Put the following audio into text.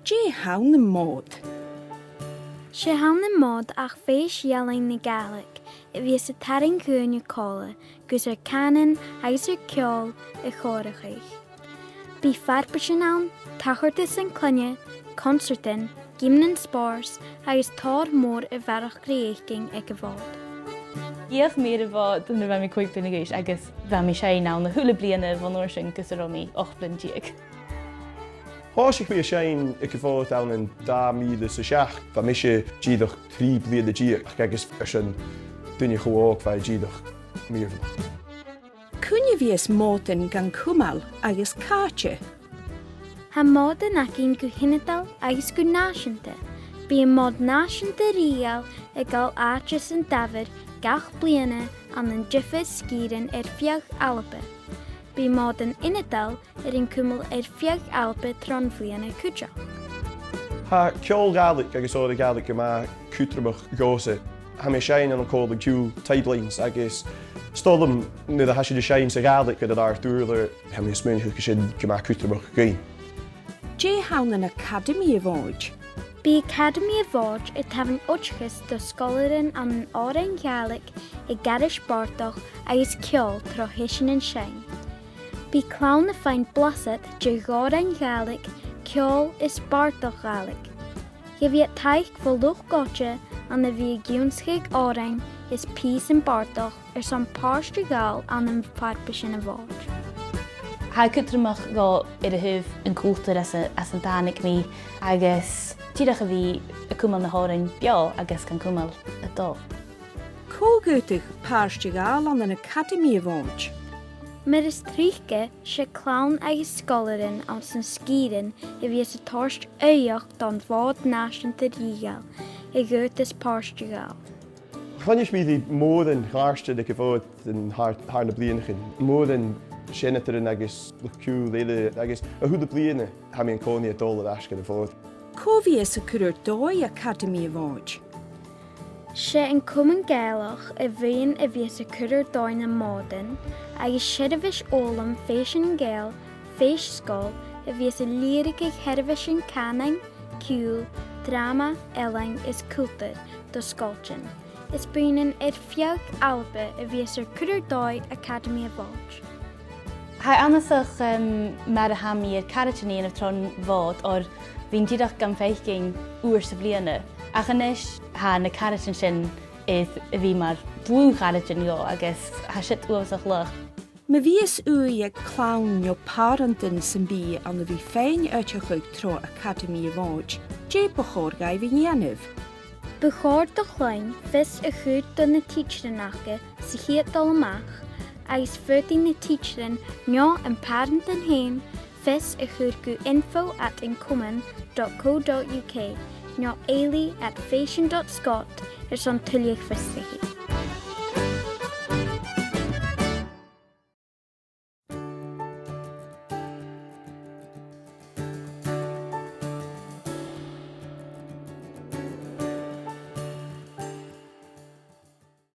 Dé hawn na Mhòid. Sé hawn na Mhòid ach féis yelling na Gaelic, bhís a taring cúin cola, gus canan agus ceol I chórachaich. Bí farpa sin ann, tachirtas an clunne, concertin, gimnan spárs, agus tór mór I bharach gréachking ag a bhád. Díach méad a bhád na bheith mi chuig blin agéis agus bheith mi sé ná na thula bliana bhan uair sin gus a romí 8 blin díag. Háisich mé séin ag bhád an an 2007, Ba mi sé díadach 3 bliad a díag agus sin duine chuág bheith díadach míorfach. Cúne bhíos mótain gan cúmal agus cáte. Ha Mhòid an acin go hinadal agus go náisianta. Bí Mhòid náisianta rial I gal áitris an David gach bliana an an jifid scíran fiag alpa. Bí Mhòid an inadal an cúmal fiag alpa tronfliana cúteach. Tá ceol Gaelic agus óda Gaelic go má cútramach gósa. Ha mé séin an cóla dú tidelines agus stólam na a hasisi de séin sa Gaelic go ar dúrla ha mé smúin go sin go má cútramach gain. Dé hawn an Acadamaidh Mhòid. Bí Acadamaidh Mhòid I tafann uchchas do scolaran an árainn Gaelic I garis bartach agus ceol tro hisin an sein. Bí clán na féin blasad de gárainn Gaelic, ceol is bartach Gaelic. Ge bhí taich fo luch gotcha an na bhí giúnschaig árainn is pís an bartach san páiste gáil an an farpa sin a bháid. Ha cútramach gá ar a thuh an cúltar as an dánig mí agus tíireach a bhí a cúmal na hárainn beo agus can cúmal a dó. Cógútach páiste gáil an Acadamaidh Mhòid. Mar is tríche sé clán agus scolaran an san scíran I bhí sa tost éoch don bhád náisianta rígal I gúit is páiste gáil. Chainis mí dí mód an gáiste ag bhád an thar na blianachin. Mód an sinatarin agus leú léile agus a thuúda bliana ha mé an cóí a dóla eisce a bhád. Có bhíos a curir dói Acadamaidh Mhòid. Sé an cuman Gaelach a bhíon a bhís a curir dóin na Mhòidan agus siad a bhís ólam féis an Gael, féis scóil a bhís a líric ag heirvis an canning, ciúil, drama, elang is cúltar do scóiltin. Is bíonan fiag alba a bhís ar curir dói Acadamaidh Mhòid. Ha anasach mar a hamí ar caratíní a tron bhád or bhín tíireach gan féicing uair sa bliana. A chanis ha na caratin sin is a bhí mar blú caratin jo agus ha siit uasach lech. Me bhíos uí ag clán jo párantin san bí an na bhí féin áitechuig tro Acadamaidh Mhòid. Dé bachór gai bhí níanamh. Bechór do chláin fis a chuúd don na tíitrenacha sa chiad dul amach agus fuirtí na tíitrin meo an párantin hain fis a chuúd go info@incuman.co.uk nó éili@fashion.scot san tuileach fistraí.